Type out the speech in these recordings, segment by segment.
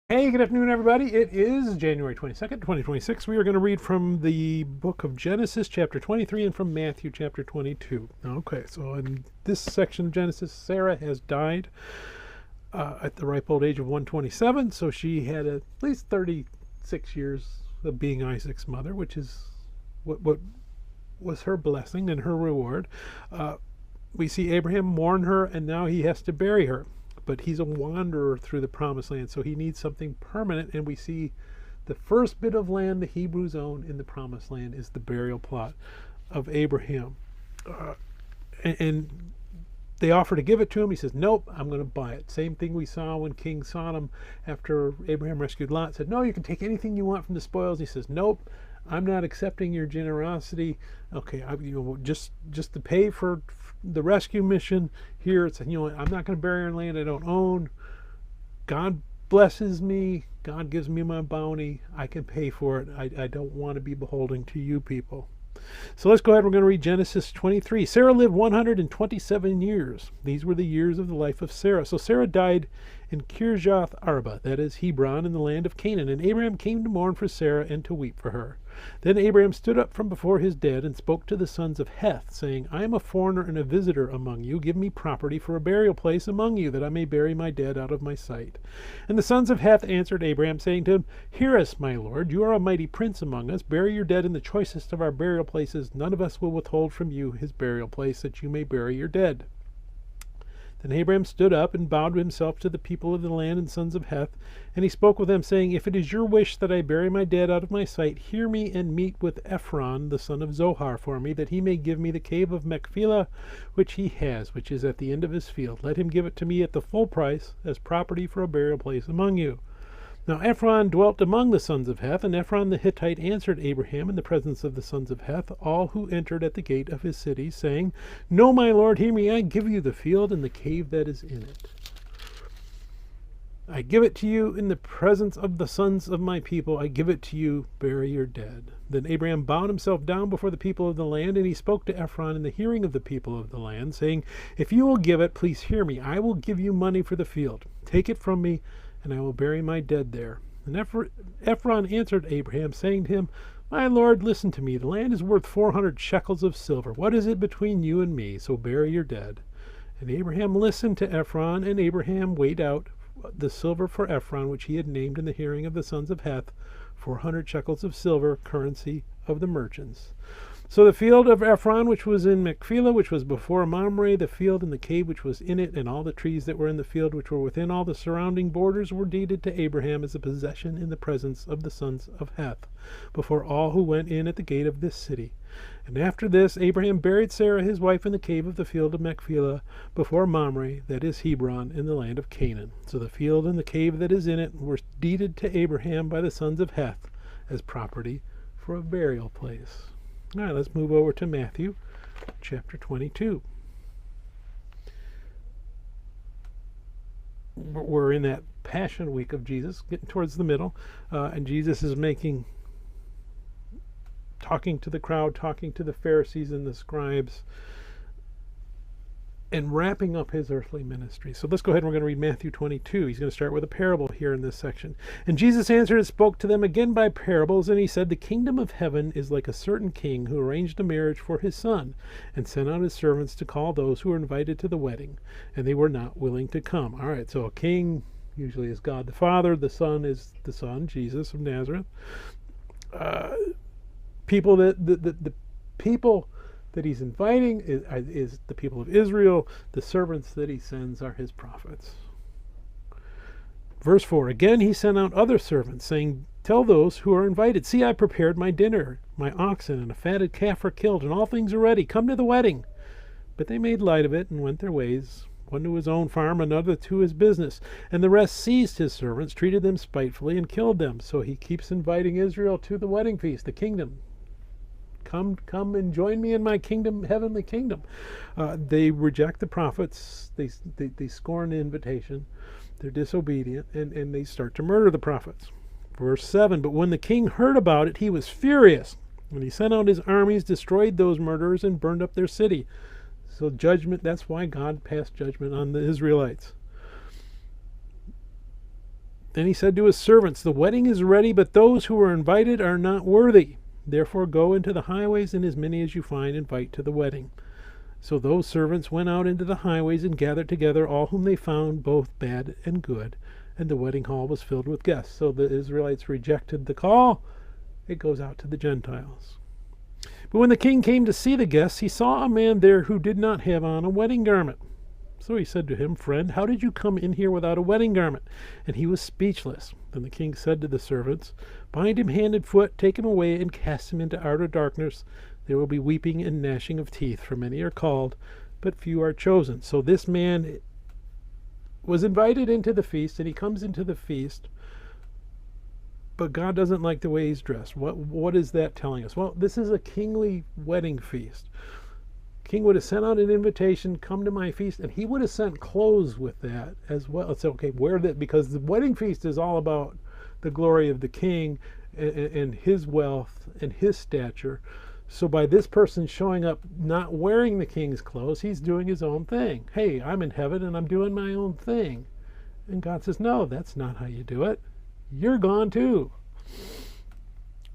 Hey, good afternoon, everybody. It is January 22nd, 2026. We are going to read from the book of Genesis, chapter 23, and from Matthew, chapter 22. Okay, so in this section of Genesis, Sarah has died at the ripe old age of 127, so she had at least 36 years of being Isaac's mother, which is what was her blessing and her reward. We see Abraham mourn her, and now he has to bury her. But he's a wanderer through the promised land, so he needs something permanent. And we see the first bit of land the Hebrews own in the promised land is the burial plot of Abraham. And they offer to give it to him. He says, nope, I'm going to buy it. Same thing we saw when King Sodom, after Abraham rescued Lot, said, no, you can take anything you want from the spoils. He says, nope, I'm not accepting your generosity. Okay, just to pay for the rescue mission here, it's, I'm not going to bury in land I don't own. God blesses me. God gives me my bounty. I can pay for it. I don't want to be beholden to you people. So let's go ahead. We're going to read Genesis 23. Sarah lived 127 years. These were the years of the life of Sarah. So Sarah died in Kirjath Arba, that is Hebron, in the land of Canaan. And Abraham came to mourn for Sarah and to weep for her. Then Abraham stood up from before his dead and spoke to the sons of Heth, saying, I am a foreigner and a visitor among you. Give me property for a burial place among you, that I may bury my dead out of my sight. And the sons of Heth answered Abraham, saying to him, Hear us, my lord, you are a mighty prince among us. Bury your dead in the choicest of our burial places. None of us will withhold from you his burial place, that you may bury your dead. Then Abraham stood up and bowed himself to the people of the land and sons of Heth, and he spoke with them, saying, If it is your wish that I bury my dead out of my sight, hear me and meet with Ephron, the son of Zohar, for me, that he may give me the cave of Machpelah, which he has, which is at the end of his field. Let him give it to me at the full price, as property for a burial place among you. Now Ephron dwelt among the sons of Heth, and Ephron the Hittite answered Abraham in the presence of the sons of Heth, all who entered at the gate of his city, saying, No, my lord, hear me, I give you the field and the cave that is in it. I give it to you in the presence of the sons of my people. I give it to you, bury your dead. Then Abraham bowed himself down before the people of the land, and he spoke to Ephron in the hearing of the people of the land, saying, If you will give it, please hear me. I will give you money for the field. Take it from me, and I will bury my dead there. And Ephron answered Abraham, saying to him, My lord, listen to me. The land is worth 400 shekels of silver. What is it between you and me? So bury your dead. And Abraham listened to Ephron, and Abraham weighed out the silver for Ephron, which he had named in the hearing of the sons of Heth, 400 shekels of silver, currency of the merchants. So the field of Ephron, which was in Machpelah, which was before Mamre, the field and the cave which was in it, and all the trees that were in the field, which were within all the surrounding borders, were deeded to Abraham as a possession in the presence of the sons of Heth, before all who went in at the gate of this city. And after this, Abraham buried Sarah his wife in the cave of the field of Machpelah, before Mamre, that is Hebron, in the land of Canaan. So the field and the cave that is in it were deeded to Abraham by the sons of Heth as property for a burial place. All right, let's move over to Matthew chapter 22. We're in that Passion Week of Jesus, getting towards the middle, and Jesus is talking to the crowd, talking to the Pharisees and the scribes, and wrapping up his earthly ministry. So let's go ahead and we're going to read Matthew 22. He's going to start with a parable here in this section. And Jesus answered and spoke to them again by parables, and he said, The kingdom of heaven is like a certain king who arranged a marriage for his son, and sent out his servants to call those who were invited to the wedding, and they were not willing to come. All right, so a king usually is God the Father. The Son is the Son, Jesus of Nazareth. The people that he's inviting is the people of Israel. The servants that he sends are his prophets. Verse 4, Again he sent out other servants, saying, Tell those who are invited, See, I prepared my dinner. My oxen and a fatted calf are killed, and all things are ready. Come to the wedding. But they made light of it and went their ways, one to his own farm, another to his business. And the rest seized his servants, treated them spitefully, and killed them. So he keeps inviting Israel to the wedding feast, the kingdom. Come and join me in my kingdom, heavenly kingdom. They reject the prophets. They scorn the invitation. They're disobedient, and they start to murder the prophets. Verse 7, But when the king heard about it, he was furious. And he sent out his armies, destroyed those murderers, and burned up their city. So judgment, that's why God passed judgment on the Israelites. Then he said to his servants, the wedding is ready, but those who are invited are not worthy. Therefore go into the highways, and as many as you find, invite to the wedding. So those servants went out into the highways and gathered together all whom they found, both bad and good. And the wedding hall was filled with guests. So the Israelites rejected the call. It goes out to the Gentiles. But when the king came to see the guests, he saw a man there who did not have on a wedding garment. So he said to him, friend, how did you come in here without a wedding garment? And he was speechless. Then the king said to the servants, bind him hand and foot, take him away, and cast him into outer darkness. There will be weeping and gnashing of teeth, for many are called, but few are chosen. So this man was invited into the feast, and he comes into the feast, but God doesn't like the way he's dressed. What is that telling us? Well, this is a kingly wedding feast. King would have sent out an invitation, come to my feast, and he would have sent clothes with that as well. It's okay, wear that, because the wedding feast is all about the glory of the king and his wealth and his stature. So by this person showing up not wearing the king's clothes, he's doing his own thing. Hey, I'm in heaven and I'm doing my own thing. And God says, no, that's not how you do it. You're gone too.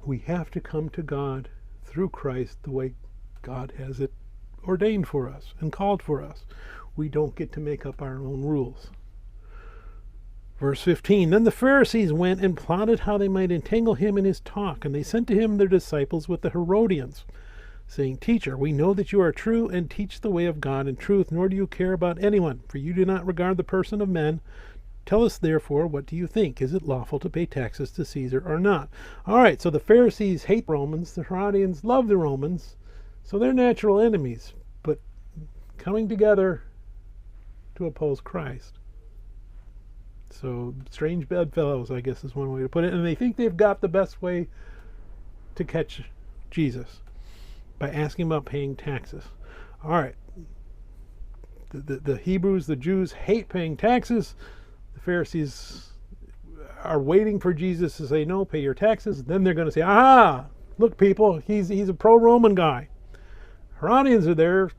We have to come to God through Christ the way God has it ordained for us and called for us. We don't get to make up our own rules. Verse 15, then the Pharisees went and plotted how they might entangle him in his talk, and they sent to him their disciples with the Herodians, saying, Teacher, we know that you are true and teach the way of God in truth, nor do you care about anyone, for you do not regard the person of men. Tell us, therefore, what do you think? Is it lawful to pay taxes to Caesar or not? All right, so the Pharisees hate Romans, the Herodians love the Romans, so they're natural enemies, but coming together to oppose Christ. So strange bedfellows, I guess is one way to put it. And they think they've got the best way to catch Jesus by asking about paying taxes. All right. The Hebrews, the Jews, hate paying taxes. The Pharisees are waiting for Jesus to say, no, pay your taxes. Then they're going to say, ah, look, people, he's a pro-Roman guy. Herodians are there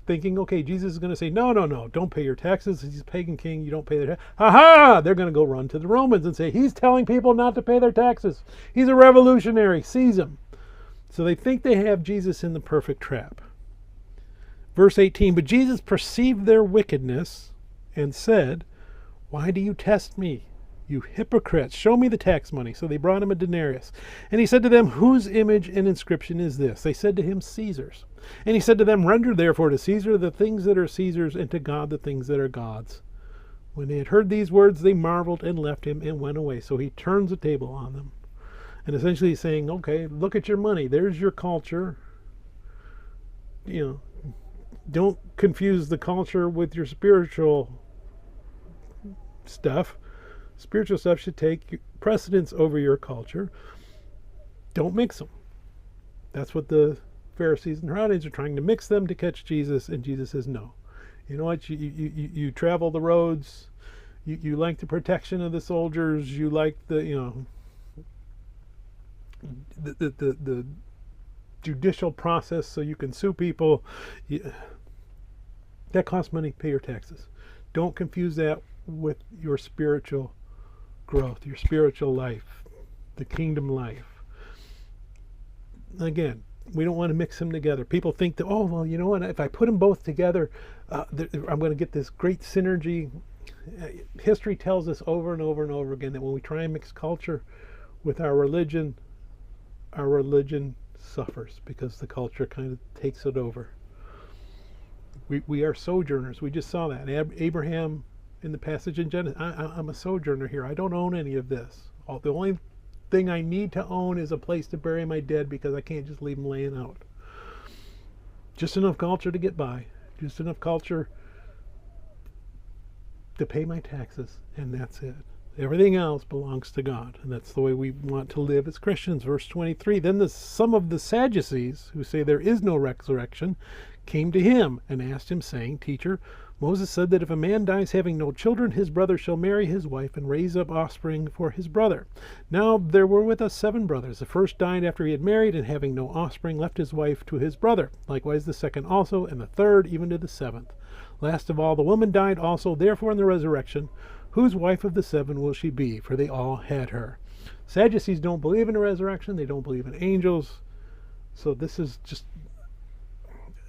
thinking, okay, Jesus is going to say, no, don't pay your taxes. He's a pagan king. You don't pay their taxes. Ha! They're going to go run to the Romans and say, he's telling people not to pay their taxes. He's a revolutionary. Seize him. So they think they have Jesus in the perfect trap. Verse 18, but Jesus perceived their wickedness and said, why do you test me, you hypocrites? Show me the tax money. So they brought him a denarius. And he said to them, whose image and inscription is this? They said to him, Caesar's. And he said to them, render therefore to Caesar the things that are Caesar's, and to God the things that are God's. When they had heard these words, they marveled and left him and went away. So he turns the table on them. And essentially he's saying, okay, look at your money. There's your culture. Don't confuse the culture with your spiritual stuff. Spiritual stuff should take precedence over your culture. Don't mix them. That's what the Pharisees and Herodians are trying to mix them to catch Jesus, and Jesus says no. You know what? You travel the roads. You like the protection of the soldiers. You like the the judicial process, so you can sue people. That costs money. Pay your taxes. Don't confuse that with your spiritual growth, your spiritual life, the kingdom life. Again, we don't want to mix them together. People think that, oh, well, you know what, if I put them both together, I'm going to get this great synergy. History tells us over and over and over again that when we try and mix culture with our religion suffers because the culture kind of takes it over. We are sojourners. We just saw that. Abraham, in the passage in Genesis, I'm a sojourner here. I don't own any of this. The only thing I need to own is a place to bury my dead, because I can't just leave them laying out. Just enough culture to get by. Just enough culture to pay my taxes, and that's it. Everything else belongs to God, and that's the way we want to live as Christians. Verse 23, then some of the Sadducees, who say there is no resurrection, came to him and asked him, saying, Teacher, Moses said that if a man dies having no children, his brother shall marry his wife and raise up offspring for his brother. Now there were with us 7 brothers. The first died after he had married, and having no offspring left his wife to his brother. Likewise the second also, and the third even to the 7th. Last of all, the woman died also. Therefore in the resurrection, Whose wife of the 7 will she be? For they all had her. Sadducees don't believe in the resurrection. They don't believe in angels. So this is just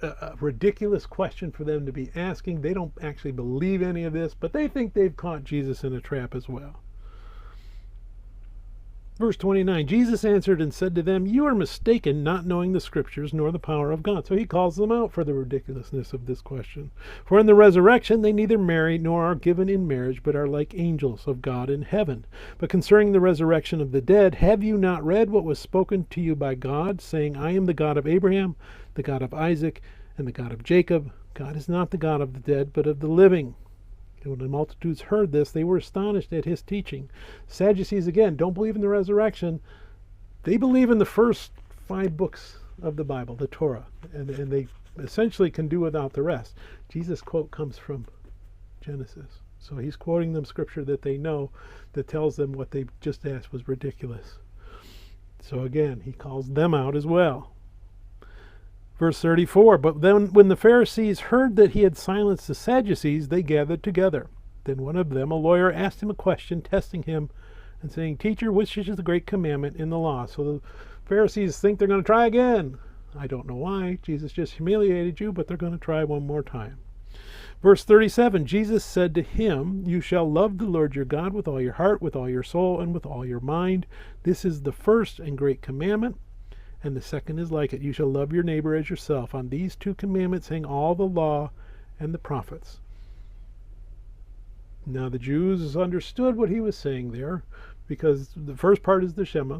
a ridiculous question for them to be asking. They don't actually believe any of this, but they think they've caught Jesus in a trap as well. Verse 29, Jesus answered and said to them, you are mistaken, not knowing the Scriptures nor the power of God. So he calls them out for the ridiculousness of this question. For in the resurrection they neither marry nor are given in marriage, but are like angels of God in heaven. But concerning the resurrection of the dead, have you not read what was spoken to you by God, saying, I am the God of Abraham, the God of Isaac, and the God of Jacob? God is not the God of the dead, but of the living. And when the multitudes heard this, they were astonished at his teaching. Sadducees, again, don't believe in the resurrection. They believe in the first 5 books of the Bible, the Torah, and they essentially can do without the rest. Jesus' quote comes from Genesis. So he's quoting them scripture that they know that tells them what they just asked was ridiculous. So again, he calls them out as well. Verse 34, but then when the Pharisees heard that he had silenced the Sadducees, they gathered together. Then one of them, a lawyer, asked him a question, testing him and saying, Teacher, which is the great commandment in the law? So the Pharisees think they're going to try again. I don't know why. Jesus just humiliated you, but they're going to try one more time. Verse 37, Jesus said to him, you shall love the Lord your God with all your heart, with all your soul, and with all your mind. This is the first and great commandment. And the second is like it. You shall love your neighbor as yourself. On these 2 commandments hang all the law and the prophets. Now the Jews understood what he was saying there, because the first part is the Shema.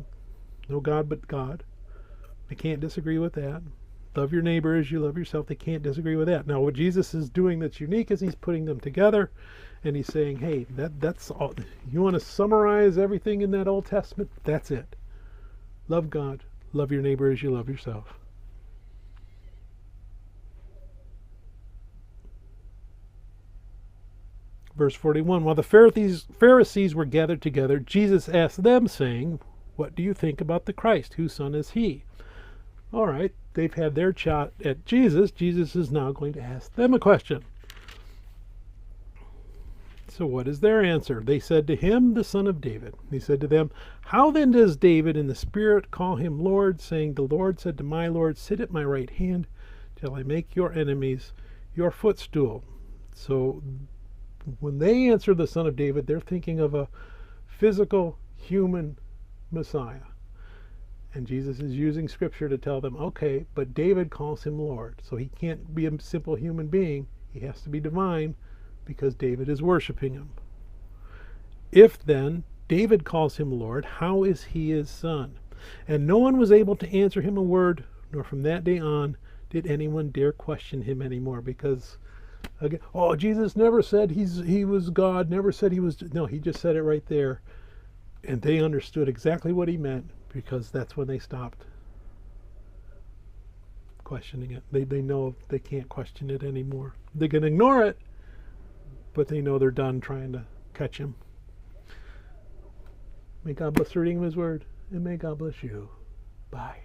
No God but God. They can't disagree with that. Love your neighbor as you love yourself. They can't disagree with that. Now what Jesus is doing that's unique is he's putting them together, and he's saying, hey, that's all. You want to summarize everything in that Old Testament? That's it. Love God. Love your neighbor as you love yourself. Verse 41, while the Pharisees were gathered together, Jesus asked them, saying, what do you think about the Christ? Whose son is he? All right, they've had their shot at Jesus. Jesus is now going to ask them a question. So what is their answer? They said to him, the son of David. He said to them, how then does David in the Spirit call him Lord, saying, the Lord said to my Lord, sit at my right hand till I make your enemies your footstool. So when they answer the son of David, they're thinking of a physical human Messiah. And Jesus is using scripture to tell them, okay, but David calls him Lord. So he can't be a simple human being. He has to be divine, because David is worshiping him. If then David calls him Lord, how is he his son? And no one was able to answer him a word, nor from that day on did anyone dare question him anymore, because again, Jesus never said he was God, never said he was, no, he just said it right there. And they understood exactly what he meant, because that's when they stopped questioning it. They know they can't question it anymore. They can ignore it, but they know they're done trying to catch him. May God bless the reading of his word, and may God bless you. Bye.